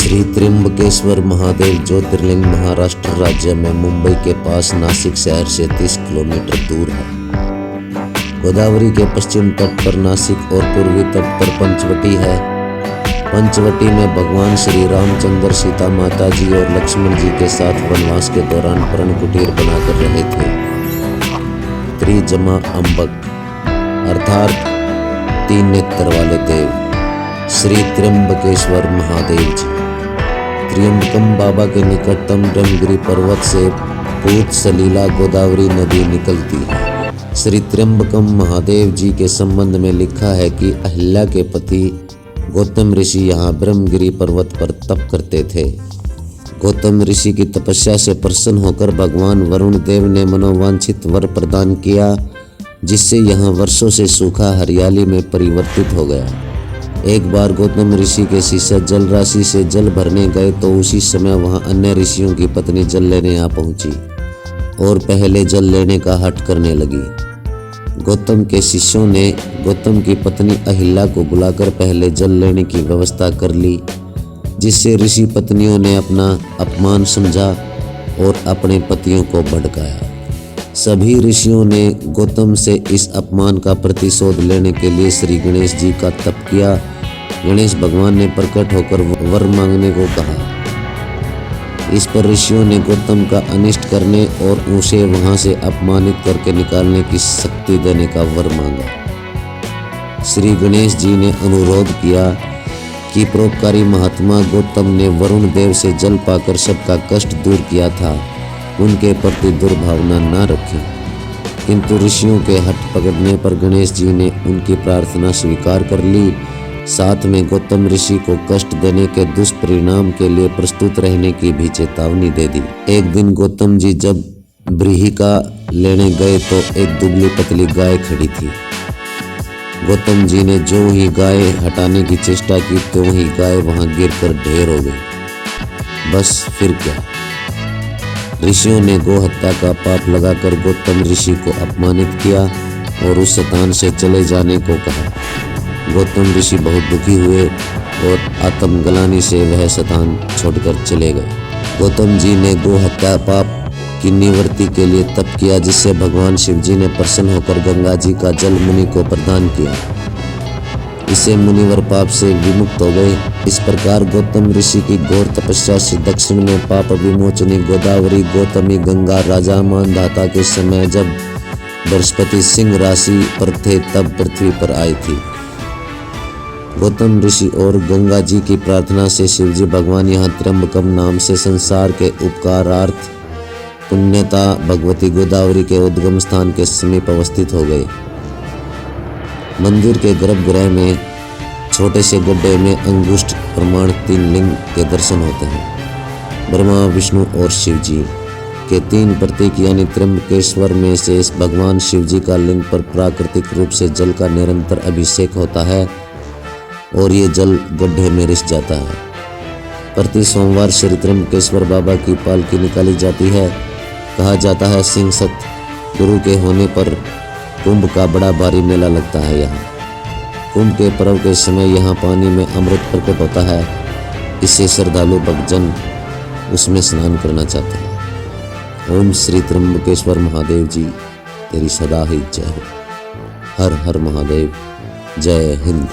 श्री त्र्यंबकेश्वर महादेव ज्योतिर्लिंग महाराष्ट्र राज्य में मुंबई के पास नासिक शहर से 30 किलोमीटर दूर है। गोदावरी के पश्चिम तट पर नासिक और पूर्वी तट पर पंचवटी है। पंचवटी में भगवान श्री रामचंद्र सीता माता जी और लक्ष्मण जी के साथ वनवास के दौरान पर्ण कुटीर बनाकर रहे थे। त्रिजमा अंबक अर्थात 3 नेत्र वाले देव श्री त्र्यंबकेश्वर महादेव जी। त्र्यंबकम बाबा के निकटतम ब्रह्मगिरि पर्वत से पूत सलीला गोदावरी नदी निकलती है। श्री त्र्यंबकम महादेव जी के संबंध में लिखा है कि अहिल्या के पति गौतम ऋषि यहाँ ब्रह्मगिरि पर्वत पर तप करते थे। गौतम ऋषि की तपस्या से प्रसन्न होकर भगवान वरुण देव ने मनोवांछित वर प्रदान किया, जिससे यहाँ वर्षों से सूखा हरियाली में परिवर्तित हो गया। एक बार गौतम ऋषि के शिष्य जल राशि से जल भरने गए तो उसी समय वहां अन्य ऋषियों की पत्नी जल लेने आ पहुंची और पहले जल लेने का हठ करने लगी। गौतम के शिष्यों ने गौतम की पत्नी अहिल्या को बुलाकर पहले जल लेने की व्यवस्था कर ली, जिससे ऋषि पत्नियों ने अपना अपमान समझा और अपने पतियों को भड़काया। सभी ऋषियों ने गौतम से इस अपमान का प्रतिशोध लेने के लिए श्री गणेश जी का तप किया। गणेश भगवान ने प्रकट होकर वर मांगने को कहा। इस पर ऋषियों ने गौतम का अनिष्ट करने और उसे वहां से अपमानित करके निकालने की शक्ति देने का वर मांगा। श्री गणेश जी ने अनुरोध किया कि परोपकारी महात्मा गौतम ने वरुण देव से जल पाकर सबका कष्ट दूर किया था, उनके प्रति दुर्भावना न रखें। किंतु ऋषियों के हठ पकड़ने पर गणेश जी ने उनकी प्रार्थना स्वीकार कर ली। साथ में गौतम ऋषि को कष्ट देने के दुष्परिणाम के लिए प्रस्तुत रहने की भी चेतावनी दे दी। एक दिन गौतम जी जब ब्रीहिका लेने गए तो एक दुबली पतली गाय खड़ी थी। गौतम जी ने जो ही गाय हटाने की चेष्टा की तो ही गाय वहां गिरकर ढेर हो गई। बस फिर क्या, ऋषियों ने गौ हत्या का पाप लगाकर गौतम ऋषि को अपमानित किया और उस स्थान से चले जाने को कहा। गौतम ऋषि बहुत दुखी हुए और आत्मग्लानि से वह स्थान छोड़कर चले गए। गौतम जी ने गौ हत्या पाप की निवृत्ति के लिए तप किया, जिससे भगवान शिव जी ने प्रसन्न होकर गंगा जी का जल मुनि को प्रदान किया। इससे मुनिवर पाप से विमुक्त हो गए। इस प्रकार गौतम ऋषि की घोर तपस्या से दक्षिण में पाप विमोचनी गोदावरी गौतमी गंगा राजा मानधाता के समय जब बृहस्पति सिंह राशि पर थे तब पृथ्वी पर आई थी। गौतम ऋषि और गंगा जी की प्रार्थना से शिवजी भगवान यहाँ त्र्यंबकम नाम से संसार के उपकारार्थ पुण्यता भगवती गोदावरी के उद्गम स्थान के समीप अवस्थित हो गए। मंदिर के गर्भगृह में छोटे से गड्ढे में अंगुष्ठ प्रमाण 3 लिंग के दर्शन होते हैं। ब्रह्मा विष्णु और शिव जी के 3 प्रतीक यानी त्र्यंबकेश्वर में से भगवान शिव जी का लिंग पर प्राकृतिक रूप से जल का निरंतर अभिषेक होता है और ये जल गड्ढे में रिस जाता है। प्रति सोमवार श्री त्र्यंबकेश्वर बाबा की पालकी निकाली जाती है। कहा जाता है सिंह सत गुरु के होने पर कुंभ का बड़ा भारी मेला लगता है। यहाँ कुंभ के पर्व के समय यहाँ पानी में अमृत प्रकट होता है। इससे श्रद्धालु भक्तजन उसमें स्नान करना चाहते हैं। ओम श्री त्र्यंबकेश्वर महादेव जी तेरी सदा ही जय हो। हर हर महादेव। जय हिंद।